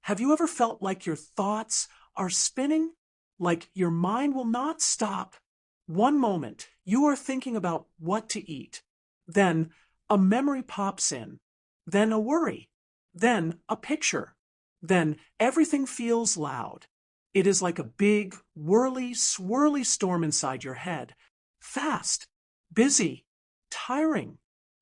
Have you ever felt like your thoughts are spinning? Like your mind will not stop? One moment, you are thinking about what to eat. Then a memory pops in. Then a worry. Then a picture. Then everything feels loud. It is like a big, whirly, swirly storm inside your head. Fast, busy, tiring.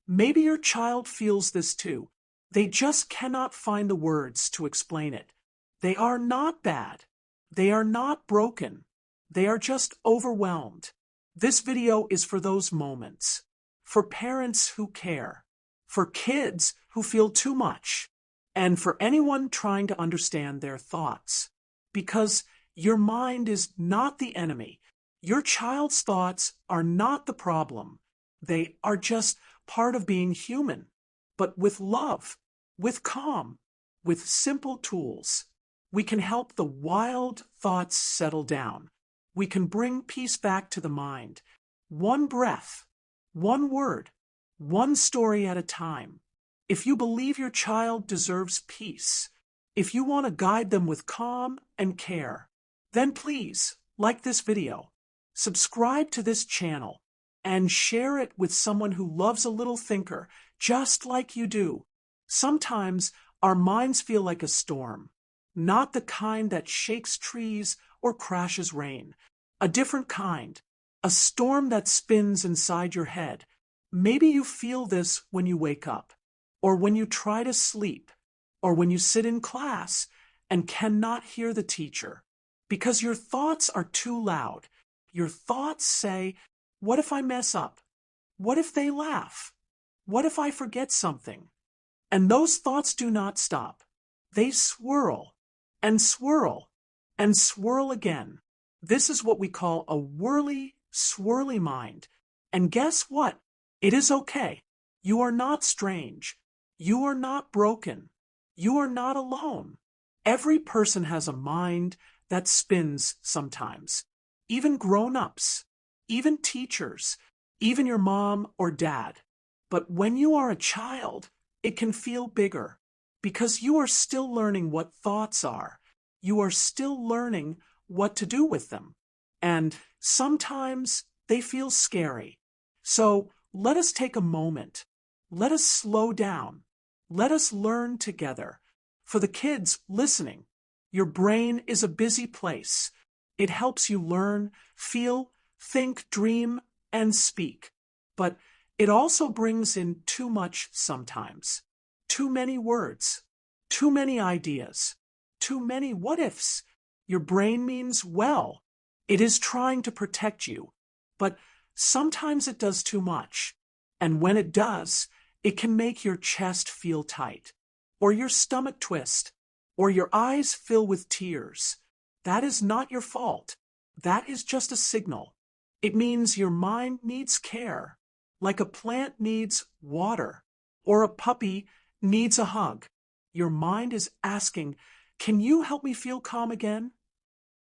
Maybe your child feels this too. They just cannot find the words to explain it. They are not bad. They are not broken. They are just overwhelmed. This video is for those moments. For parents who care. For kids who feel too much. And for anyone trying to understand their thoughts. Because your mind is not the enemy. Your child's thoughts are not the problem. They are just part of being human. But with love, with calm, with simple tools, we can help the wild thoughts settle down. We can bring peace back to the mind. One breath, one word, one story at a time. If you believe your child deserves peace, if you want to guide them with calm and care, then please like this video, subscribe to this channel, and share it with someone who loves a little thinker just like you do. Sometimes our minds feel like a storm, not the kind that shakes trees or crashes rain. A different kind, a storm that spins inside your head. Maybe you feel this when you wake up, or when you try to sleep, or when you sit in class and cannot hear the teacher, because your thoughts are too loud. Your thoughts say, what if I mess up? What if they laugh? What if I forget something? And those thoughts do not stop. They swirl and swirl and swirl again. This is what we call a whirly, swirly mind. And guess what? It is okay. You are not strange. You are not broken. You are not alone. Every person has a mind that spins sometimes. Even grown-ups, even teachers, even your mom or dad. But when you are a child, it can feel bigger because you are still learning what thoughts are. You are still learning what to do with them. And sometimes they feel scary. So let us take a moment. Let us slow down. Let us learn together. For the kids listening, your brain is a busy place. It helps you learn, feel, think, dream, and speak. But it also brings in too much sometimes. Too many words. Too many ideas. Too many what-ifs. Your brain means well. It is trying to protect you. But sometimes it does too much. And when it does, it can make your chest feel tight, or your stomach twist, or your eyes fill with tears. That is not your fault. That is just a signal. It means your mind needs care, like a plant needs water, or a puppy needs a hug. Your mind is asking, can you help me feel calm again?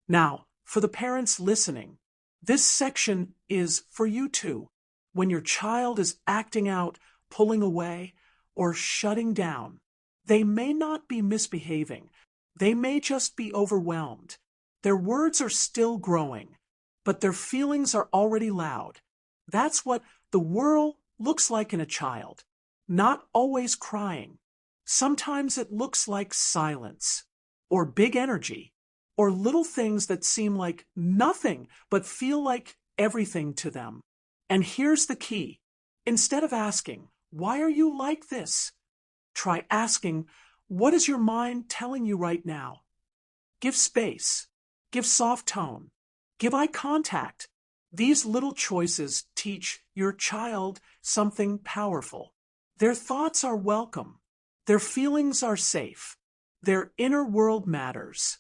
Now, for the parents listening, this section is for you too. When your child is acting out, pulling away, or shutting down, they may not be misbehaving. They may just be overwhelmed. Their words are still growing, but their feelings are already loud. That's what the whirl looks like in a child. Not always crying. Sometimes it looks like silence, or big energy, or little things that seem like nothing but feel like everything to them. And here's the key. Instead of asking, why are you like this? Try asking, what is your mind telling you right now? Give space. Give soft tone. Give eye contact. These little choices teach your child something powerful. Their thoughts are welcome. Their feelings are safe. Their inner world matters.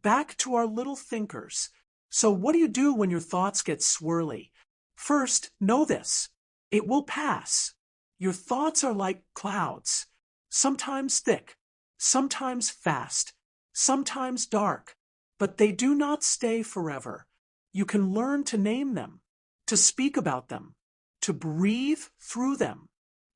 Back to our little thinkers. So what do you do when your thoughts get swirly? First, know this. It will pass. Your thoughts are like clouds. Sometimes thick, sometimes fast, sometimes dark. But they do not stay forever. You can learn to name them, to speak about them, to breathe through them.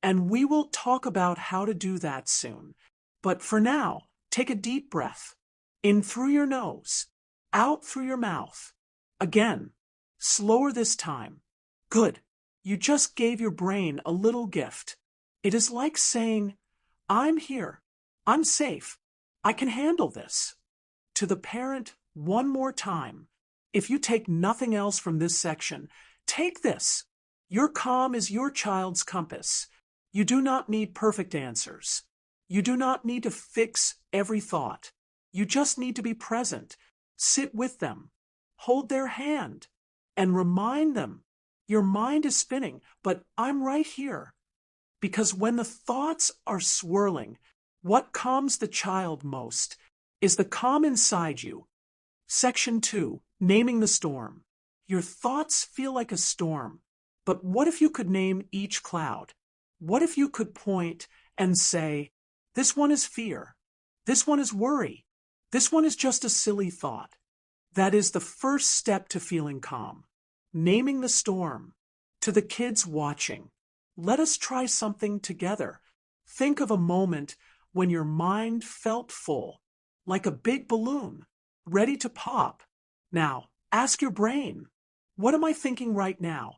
And we will talk about how to do that soon. But for now, Take a deep breath. In through your nose, out through your mouth. Again, slower this time. Good. You just gave your brain a little gift. It is like saying, I'm here. I'm safe. I can handle this. To the parent, one more time. If you take nothing else from this section, take this. Your calm is your child's compass. You do not need perfect answers. You do not need to fix every thought. You just need to be present. Sit with them. Hold their hand. And remind them, your mind is spinning, but I'm right here. Because when the thoughts are swirling, what calms the child most is the calm inside you. Section 2, Naming the Storm. Your thoughts feel like a storm, but what if you could name each cloud? What if you could point and say, this one is fear, this one is worry, this one is just a silly thought? That is the first step to feeling calm. Naming the storm. To the kids watching, let us try something together. Think of a moment when your mind felt full, like a big balloon, ready to pop. Now, ask your brain, what am I thinking right now?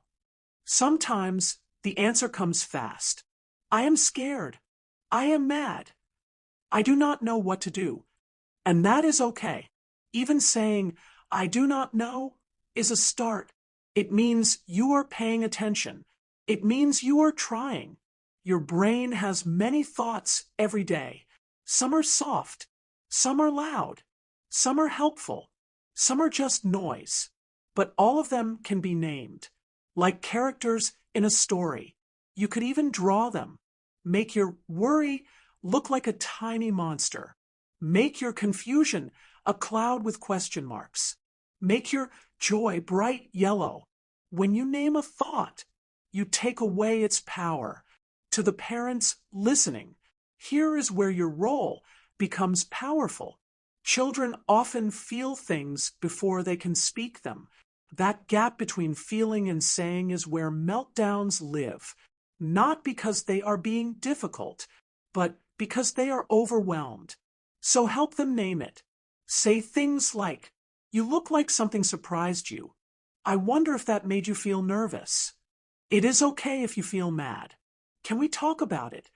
Sometimes the answer comes fast. I am scared. I am mad. I do not know what to do. And that is okay. Even saying, I do not know, is a start. It means you are paying attention. It means you are trying. Your brain has many thoughts every day. Some are soft. Some are loud. Some are helpful. Some are just noise. But all of them can be named. Like characters in a story. You could even draw them. Make your worry look like a tiny monster. Make your confusion a cloud with question marks. Make your joy bright yellow. When you name a thought, you take away its power. To the parents listening, here is where your role becomes powerful. Children often feel things before they can speak them. That gap between feeling and saying is where meltdowns live. Not because they are being difficult, but because they are overwhelmed. So help them name it. Say things like, you look like something surprised you. I wonder if that made you feel nervous. It is okay if you feel mad. Can we talk about it?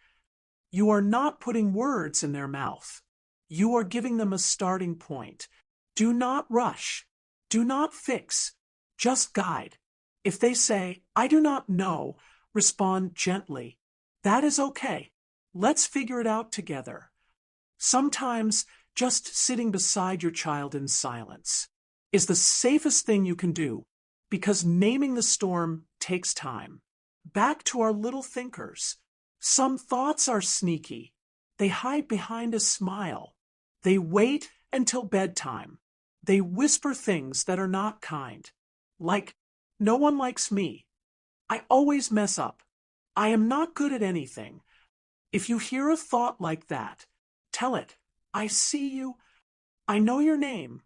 You are not putting words in their mouth. You are giving them a starting point. Do not rush. Do not fix. Just guide. If they say, I do not know, respond gently. That is okay. Let's figure it out together. Sometimes just sitting beside your child in silence is the safest thing you can do, because naming the storm takes time. Back to our little thinkers. Some thoughts are sneaky. They hide behind a smile. They wait until bedtime. They whisper things that are not kind. Like, no one likes me. I always mess up. I am not good at anything. If you hear a thought like that, tell it, I see you. I know your name.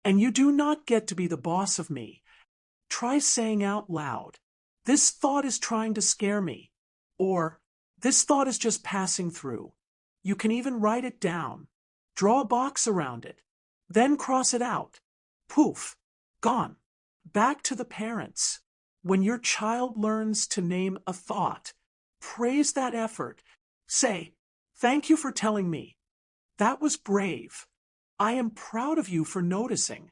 And you do not get to be the boss of me. Try saying out loud, this thought is trying to scare me. Or, this thought is just passing through. You can even write it down. Draw a box around it. Then cross it out. Poof. Gone. Back to the parents. When your child learns to name a thought, praise that effort. Say, thank you for telling me. That was brave. I am proud of you for noticing.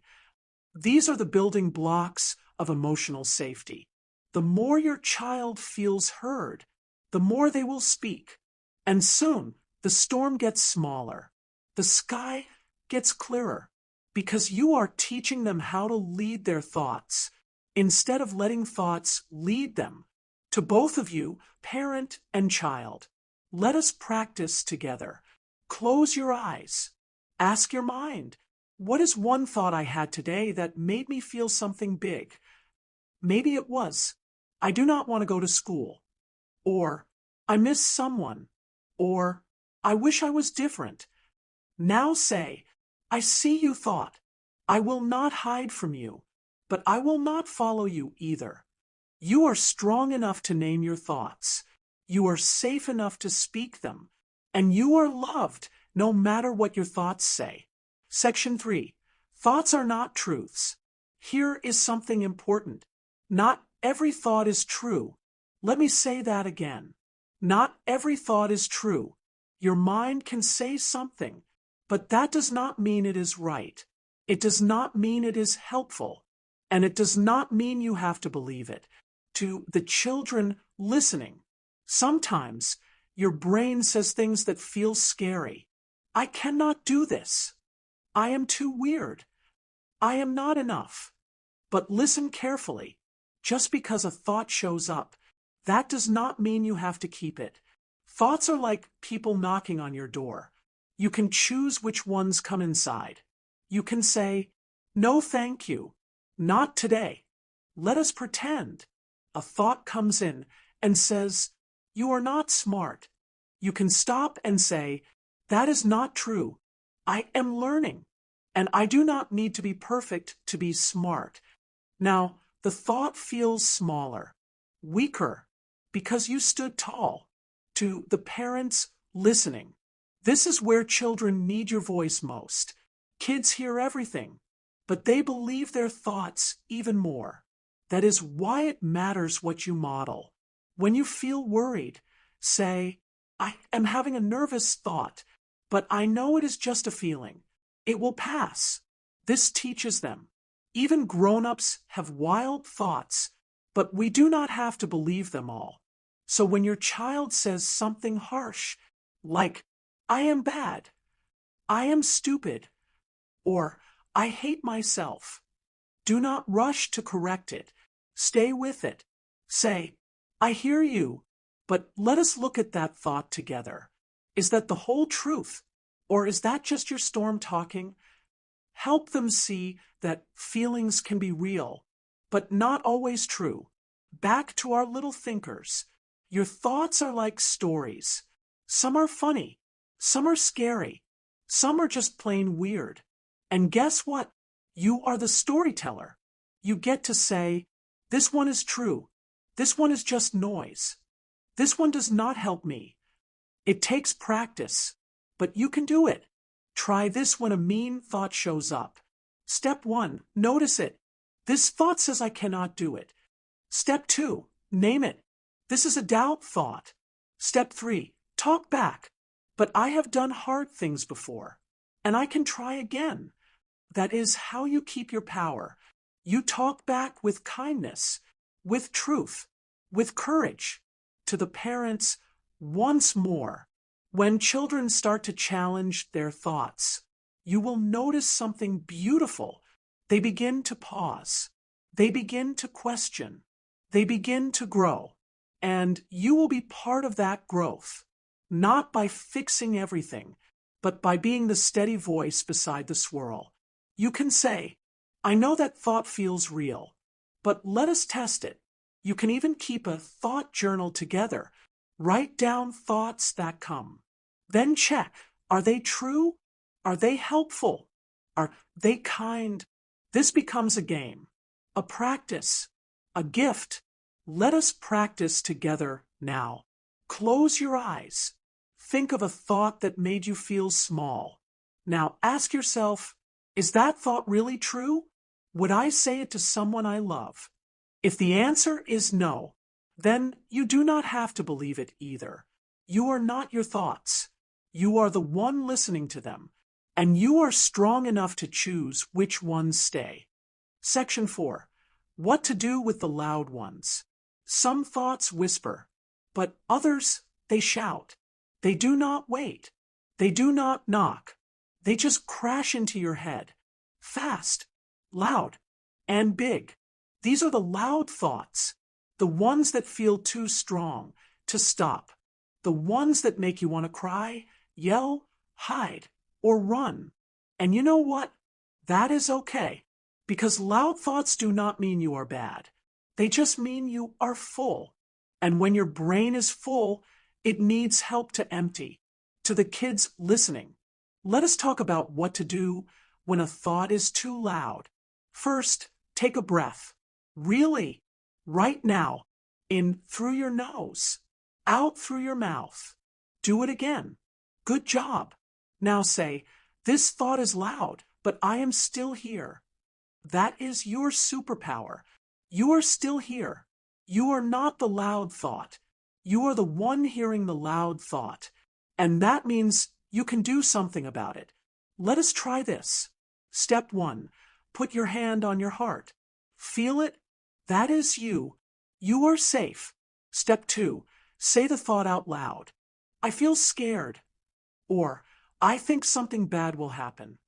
These are the building blocks of emotional safety. The more your child feels heard, the more they will speak. And soon, the storm gets smaller. The sky gets clearer, because you are teaching them how to lead their thoughts, instead of letting thoughts lead them. To both of you, parent and child, let us practice together. Close your eyes. Ask your mind, what is one thought I had today that made me feel something big? Maybe it was, I do not want to go to school. Or, I miss someone. Or, I wish I was different. Now say, I see you thought. I will not hide from you, but I will not follow you either. You are strong enough to name your thoughts. You are safe enough to speak them. And you are loved no matter what your thoughts say. Section 3. Thoughts are not truths. Here is something important. Not every thought is true. Let me say that again. Not every thought is true. Your mind can say something, but that does not mean it is right. It does not mean it is helpful. And it does not mean you have to believe it. To the children listening, sometimes your brain says things that feel scary. I cannot do this. I am too weird. I am not enough. But listen carefully. Just because a thought shows up, that does not mean you have to keep it. Thoughts are like people knocking on your door. You can choose which ones come inside. You can say, "No, thank you. Not today. Let us pretend." A thought comes in and says, "You are not smart." You can stop and say, "That is not true. I am learning, and I do not need to be perfect to be smart." Now, the thought feels smaller, weaker, because you stood tall. To the parents listening, this is where children need your voice most. Kids hear everything, but they believe their thoughts even more. That is why it matters what you model. When you feel worried, say, "I am having a nervous thought, but I know it is just a feeling. It will pass." This teaches them. Even grown-ups have wild thoughts, but we do not have to believe them all. So when your child says something harsh, like, "I am bad," "I am stupid," or "I hate myself," do not rush to correct it. Stay with it. Say, "I hear you, but let us look at that thought together. Is that the whole truth, or is that just your storm talking?" Help them see that feelings can be real, but not always true. Back to our little thinkers. Your thoughts are like stories. Some are funny, some are scary, some are just plain weird. And guess what? You are the storyteller. You get to say, "This one is true. This one is just noise. This one does not help me." It takes practice, but you can do it. Try this when a mean thought shows up. Step 1, notice it. This thought says I cannot do it. Step 2, name it. This is a doubt thought. Step 3, talk back. But I have done hard things before, and I can try again. That is how you keep your power. You talk back with kindness, with truth, with courage. To the parents, once more, when children start to challenge their thoughts, you will notice something beautiful. They begin to pause. They begin to question. They begin to grow. And you will be part of that growth, not by fixing everything, but by being the steady voice beside the swirl. You can say, "I know that thought feels real, but let us test it." You can even keep a thought journal together. Write down thoughts that come. Then check, are they true? Are they helpful? Are they kind? This becomes a game, a practice, a gift. Let us practice together now. Close your eyes. Think of a thought that made you feel small. Now ask yourself, is that thought really true? Would I say it to someone I love? If the answer is no, then you do not have to believe it either. You are not your thoughts. You are the one listening to them, and you are strong enough to choose which ones stay. Section 4. What to do with the loud ones. Some thoughts whisper, but others, they shout. They do not wait. They do not knock. They just crash into your head. Fast, loud, and big. These are the loud thoughts. The ones that feel too strong to stop. The ones that make you want to cry, yell, hide, or run. And you know what? That is okay. Because loud thoughts do not mean you are bad. They just mean you are full. And when your brain is full, it needs help to empty. To the kids listening, let us talk about what to do when a thought is too loud. First, take a breath. Really, right now, in through your nose, out through your mouth. Do it again. Good job. Now say, "This thought is loud, but I am still here." That is your superpower. You are still here. You are not the loud thought. You are the one hearing the loud thought. And that means you can do something about it. Let us try this. Step 1. Put your hand on your heart. Feel it? That is you. You are safe. Step 2. Say the thought out loud. "I feel scared." Or, "I think something bad will happen."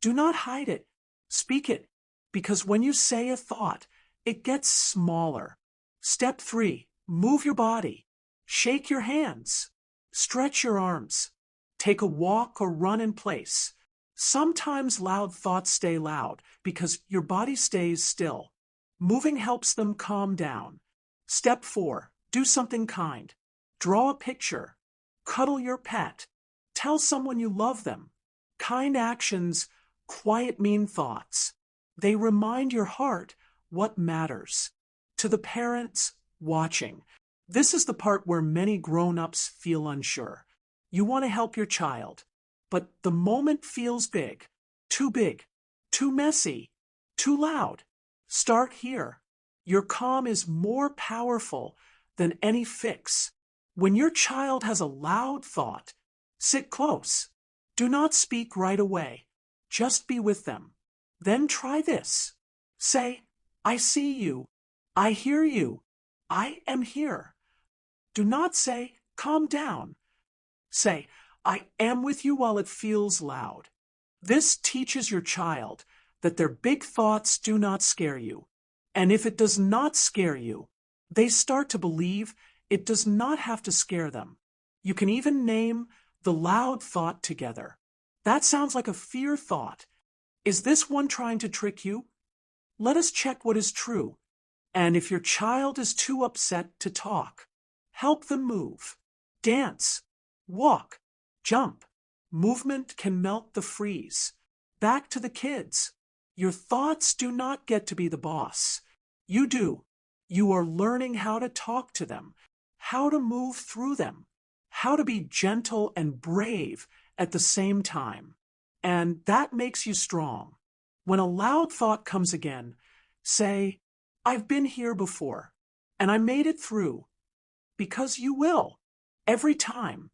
Do not hide it. Speak it. Because when you say a thought, it gets smaller. Step 3. Move your body. Shake your hands. Stretch your arms. Take a walk or run in place. Sometimes loud thoughts stay loud because your body stays still. Moving helps them calm down. Step 4. Do something kind. Draw a picture. Cuddle your pet. Tell someone you love them. Kind actions quiet mean thoughts. They remind your heart what matters. To the parents watching, this is the part where many grown-ups feel unsure. You want to help your child, but the moment feels big, too messy, too loud. Start here. Your calm is more powerful than any fix. When your child has a loud thought, sit close. Do not speak right away. Just be with them. Then try this. Say, "I see you. I hear you. I am here." Do not say, "Calm down." Say, "I am with you" while it feels loud. This teaches your child that their big thoughts do not scare you. And if it does not scare you, they start to believe it does not have to scare them. You can even name the loud thought together. That sounds like a fear thought. Is this one trying to trick you? Let us check what is true. And if your child is too upset to talk, help them move. Dance, walk, jump. Movement can melt the freeze. Back to the kids. Your thoughts do not get to be the boss. You do. You are learning how to talk to them, how to move through them, how to be gentle and brave at the same time. And that makes you strong. When a loud thought comes again, say, "I've been here before, and I made it through." Because you will, every time.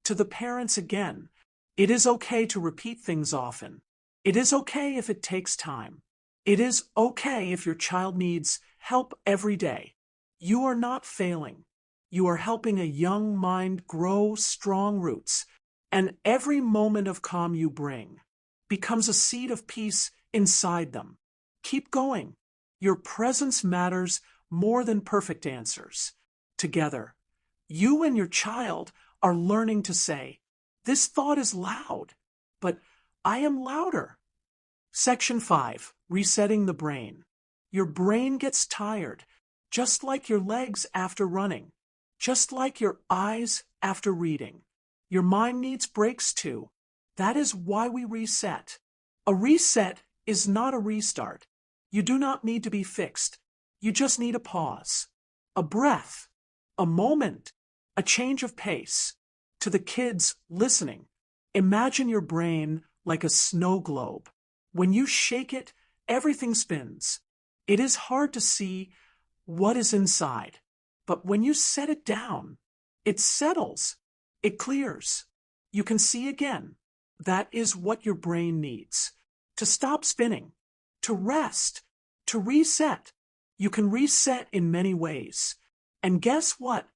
To the parents again, it is okay to repeat things often. It is okay if it takes time. It is okay if your child needs help every day. You are not failing. You are helping a young mind grow strong roots, and every moment of calm you bring becomes a seed of peace inside them. Keep going. Your presence matters more than perfect answers. Together, you and your child are learning to say, "This thought is loud, but I am louder." Section 5. Resetting the brain. Your brain gets tired, just like your legs after running, just like your eyes after reading. Your mind needs breaks too. That is why we reset. A reset is not a restart. You do not need to be fixed. You just need a pause, a breath, a moment, a change of pace. To the kids listening, imagine your brain like a snow globe. When you shake it, everything spins. It is hard to see what is inside, but when you set it down, it settles, it clears. You can see again. That is what your brain needs. To stop spinning, to rest, to reset. You can reset in many ways. And guess what?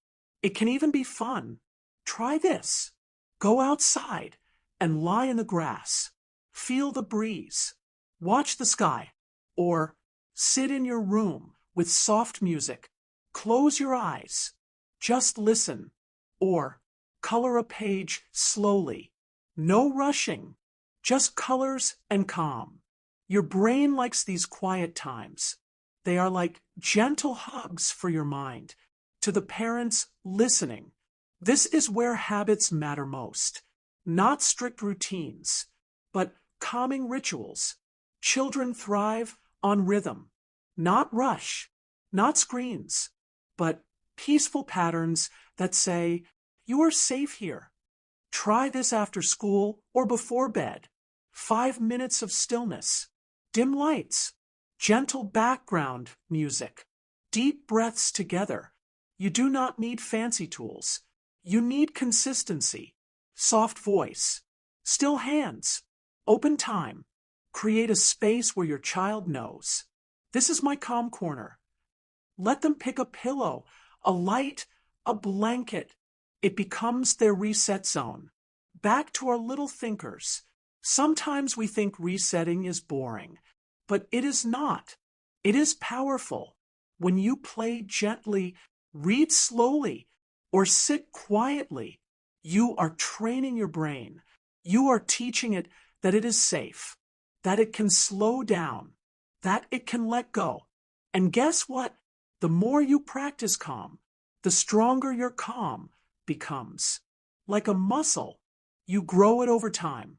It can even be fun. Try this. Go outside and lie in the grass. Feel the breeze. Watch the sky. Or sit in your room with soft music. Close your eyes. Just listen. Or color a page slowly. No rushing. Just colors and calm. Your brain likes these quiet times. They are like gentle hugs for your mind. To the parents listening, this is where habits matter most. Not strict routines, but calming rituals. Children thrive on rhythm. Not rush, not screens, but peaceful patterns that say, "You are safe here. Try this after school or before bed. 5 minutes of stillness, dim lights, gentle background music, deep breaths together. You do not need fancy tools. You need consistency, soft voice, still hands, open time. Create a space where your child knows. This is my calm corner. Let them pick a pillow, a light, a blanket. It becomes their reset zone. Back to our little thinkers. Sometimes we think resetting is boring, but it is not. It is powerful. When you play gently, read slowly, or sit quietly, you are training your brain. You are teaching it that it is safe, that it can slow down, that it can let go. And guess what? The more you practice calm, the stronger your calm becomes. Like a muscle, you grow it over time.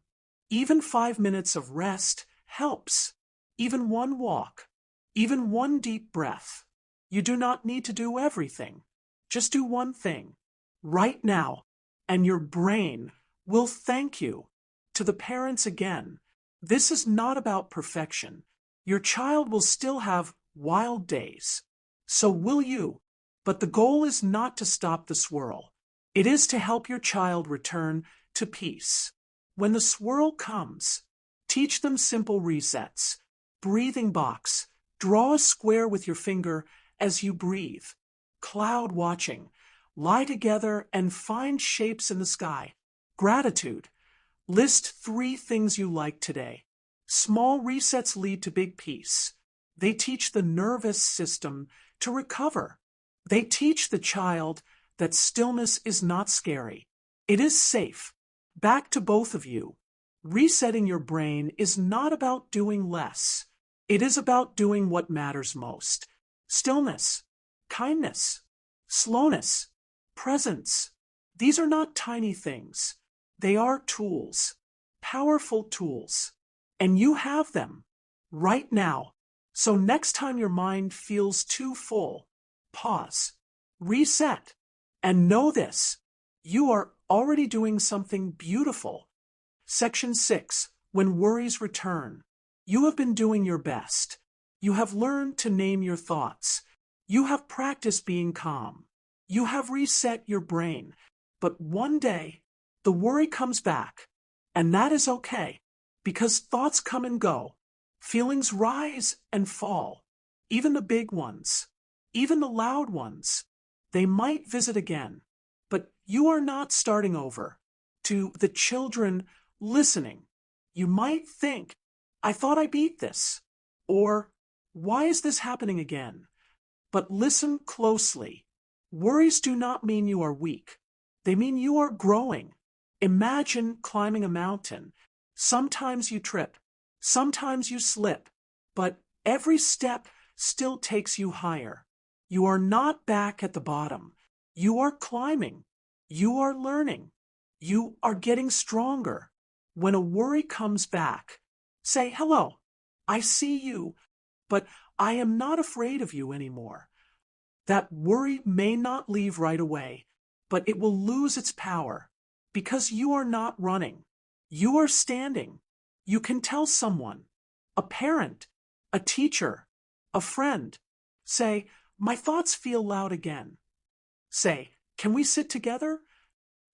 Even 5 minutes of rest helps. Even one walk, even one deep breath. You do not need to do everything. Just do one thing right now, and your brain will thank you. To the parents again, this is not about perfection. Your child will still have wild days. So will you. But the goal is not to stop the swirl. It is to help your child return to peace. When the swirl comes, teach them simple resets. Breathing box. Draw a square with your finger as you breathe. Cloud watching. Lie together and find shapes in the sky. Gratitude. List 3 things you like today. Small resets lead to big peace. They teach the nervous system to recover. They teach the child that stillness is not scary. It is safe. Back to both of you. Resetting your brain is not about doing less. It is about doing what matters most. Stillness, kindness, slowness, presence. These are not tiny things. They are tools, powerful tools. And you have them right now. So next time your mind feels too full, pause, reset, and know this. You are already doing something beautiful. Section 6. When worries return. You have been doing your best. You have learned to name your thoughts. You have practiced being calm. You have reset your brain. But one day, the worry comes back. And that is okay, because thoughts come and go. Feelings rise and fall. Even the big ones. Even the loud ones. They might visit again. But you are not starting over. To the children listening, you might think, I thought I beat this. Or, why is this happening again? But listen closely. Worries do not mean you are weak. They mean you are growing. Imagine climbing a mountain. Sometimes you trip. Sometimes you slip. But every step still takes you higher. You are not back at the bottom. You are climbing. You are learning. You are getting stronger. When a worry comes back, say, hello, I see you, but I am not afraid of you anymore. That worry may not leave right away, but it will lose its power because you are not running. You are standing. You can tell someone, a parent, a teacher, a friend. Say, my thoughts feel loud again. Say, can we sit together?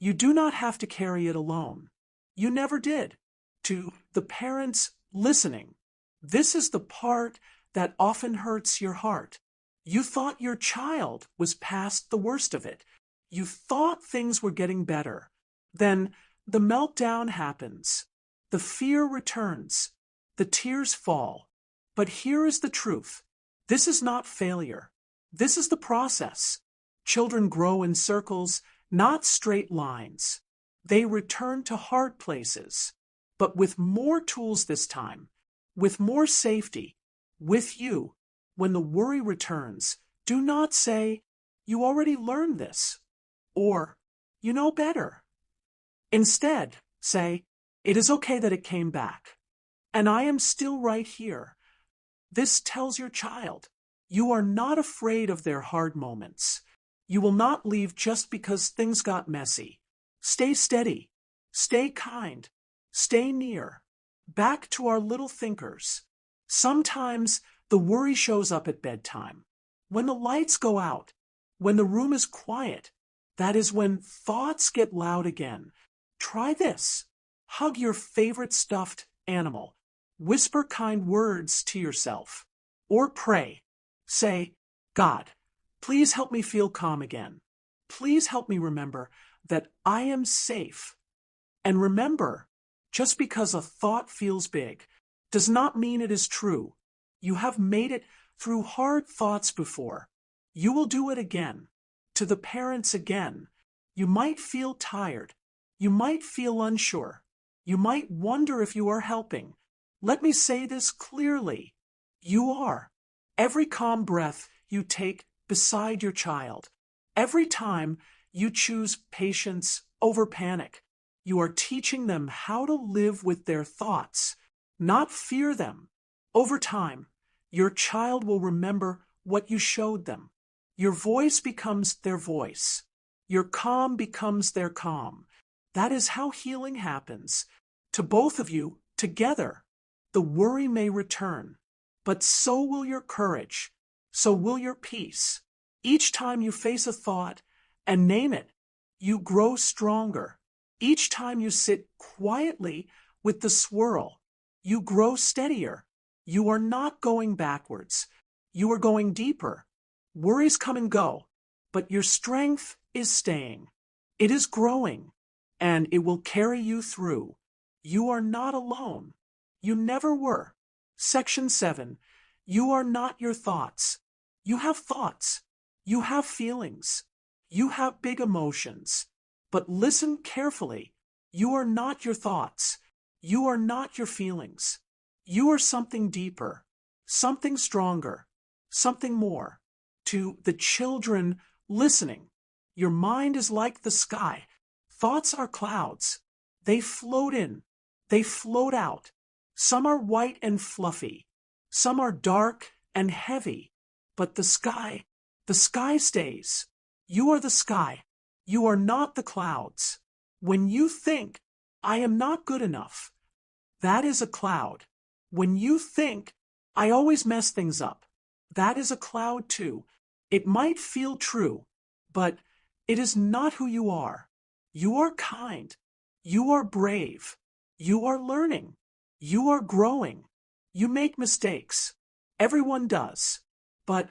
You do not have to carry it alone. You never did. To the parents listening, this is the part that often hurts your heart. You thought your child was past the worst of it. You thought things were getting better. Then the meltdown happens. The fear returns. The tears fall. But here is the truth. This is not failure. This is the process. Children grow in circles, not straight lines. They return to hard places, but with more tools this time, with more safety, with you. When the worry returns, do not say, you already learned this, or you know better. Instead, say, it is okay that it came back, and I am still right here. This tells your child, you are not afraid of their hard moments. You will not leave just because things got messy. Stay steady. Stay kind. Stay near. Back to our little thinkers. Sometimes the worry shows up at bedtime. When the lights go out, when the room is quiet, that is when thoughts get loud again. Try this. Hug your favorite stuffed animal. Whisper kind words to yourself. Or pray. Say, God, please help me feel calm again. Please help me remember that I am safe. And remember, just because a thought feels big does not mean it is true. You have made it through hard thoughts before. You will do it again. To the parents again. You might feel tired. You might feel unsure. You might wonder if you are helping. Let me say this clearly. You are. Every calm breath you take beside your child, every time you choose patience over panic, you are teaching them how to live with their thoughts, not fear them. Over time, your child will remember what you showed them. Your voice becomes their voice. Your calm becomes their calm. That is how healing happens. To both of you, together. The worry may return, but so will your courage. So will your peace. Each time you face a thought and name it, you grow stronger. Each time you sit quietly with the swirl, you grow steadier. You are not going backwards. You are going deeper. Worries come and go, but your strength is staying. It is growing, and it will carry you through. You are not alone. You never were. Section 7. You are not your thoughts. You have thoughts. You have feelings. You have big emotions. But listen carefully. You are not your thoughts. You are not your feelings. You are something deeper, something stronger, something more. To the children listening, your mind is like the sky. Thoughts are clouds. They float in. They float out. Some are white and fluffy. Some are dark and heavy. But the sky stays. You are the sky. You are not the clouds. When you think, I am not good enough, that is a cloud. When you think, I always mess things up, that is a cloud too. It might feel true, but it is not who you are. You are kind. You are brave. You are learning. You are growing. You make mistakes. Everyone does. But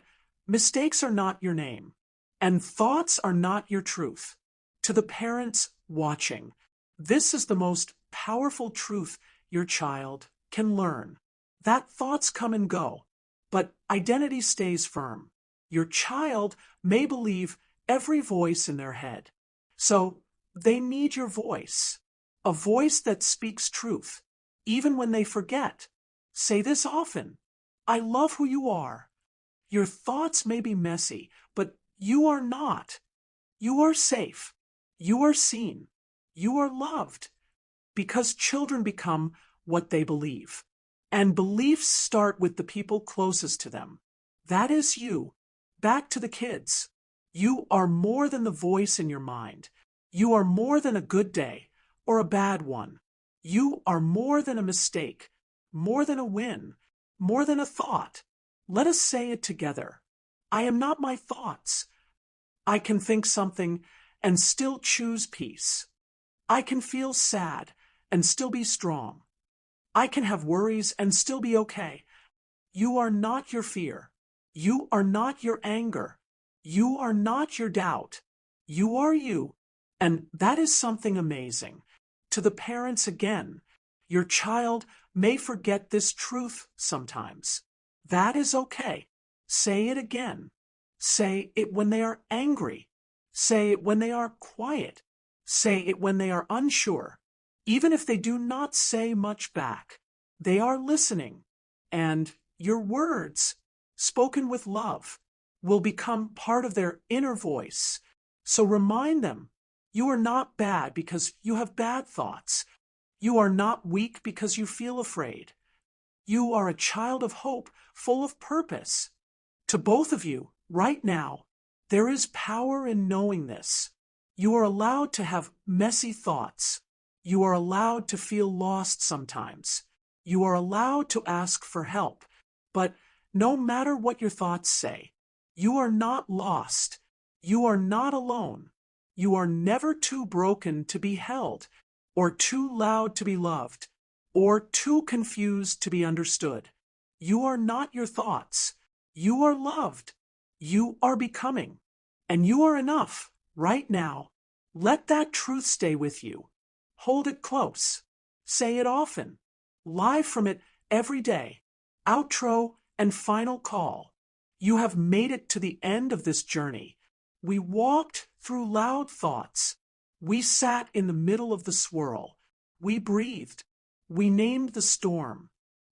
mistakes are not your name, and thoughts are not your truth. To the parents watching, this is the most powerful truth your child can learn. That thoughts come and go, but identity stays firm. Your child may believe every voice in their head. So they need your voice, a voice that speaks truth, even when they forget. Say this often. I love who you are. Your thoughts may be messy, but you are not. You are safe. You are seen. You are loved. Because children become what they believe. And beliefs start with the people closest to them. That is you. Back to the kids. You are more than the voice in your mind. You are more than a good day or a bad one. You are more than a mistake, more than a win, more than a thought. Let us say it together. I am not my thoughts. I can think something and still choose peace. I can feel sad and still be strong. I can have worries and still be okay. You are not your fear. You are not your anger. You are not your doubt. You are you. And that is something amazing. To the parents again, your child may forget this truth sometimes. That is okay. Say it again. Say it when they are angry. Say it when they are quiet. Say it when they are unsure. Even if they do not say much back, they are listening. And your words, spoken with love, will become part of their inner voice. So remind them, you are not bad because you have bad thoughts. You are not weak because you feel afraid. You are a child of hope, full of purpose. To both of you, right now, there is power in knowing this. You are allowed to have messy thoughts. You are allowed to feel lost sometimes. You are allowed to ask for help. But no matter what your thoughts say, you are not lost. You are not alone. You are never too broken to be held, or too loud to be loved, or too confused to be understood. You are not your thoughts. You are loved. You are becoming. And you are enough, right now. Let that truth stay with you. Hold it close. Say it often. Lie from it every day. Outro and final call. You have made it to the end of this journey. We walked through loud thoughts. We sat in the middle of the swirl. We breathed. We named the storm.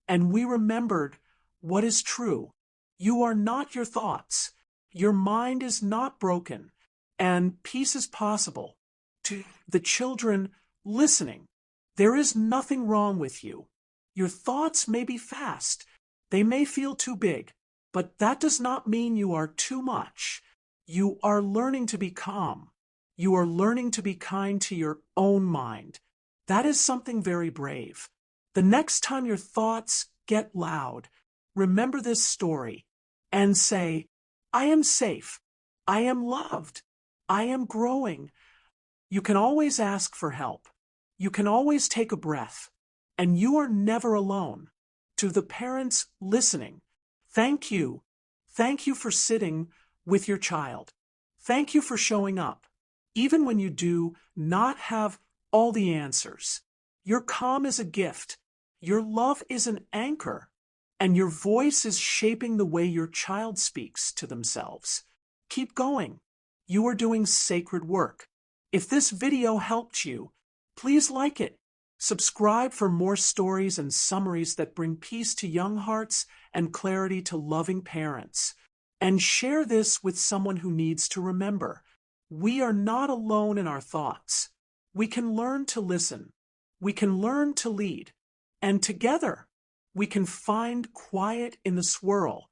And we remembered what is true. You are not your thoughts. Your mind is not broken. And peace is possible. To the children listening, there is nothing wrong with you. Your thoughts may be fast. They may feel too big. But that does not mean you are too much. You are learning to be calm. You are learning to be kind to your own mind. That is something very brave. The next time your thoughts get loud, remember this story and say, I am safe. I am loved. I am growing. You can always ask for help. You can always take a breath. And you are never alone. To the parents listening, thank you. Thank you for sitting with your child. Thank you for showing up. Even when you do not have all the answers, your calm is a gift. Your love is an anchor. And your voice is shaping the way your child speaks to themselves. Keep going. You are doing sacred work. If this video helped you, please like it. Subscribe for more stories and summaries that bring peace to young hearts and clarity to loving parents. And share this with someone who needs to remember. We are not alone in our thoughts. We can learn to listen. We can learn to lead. And together, we can find quiet in the swirl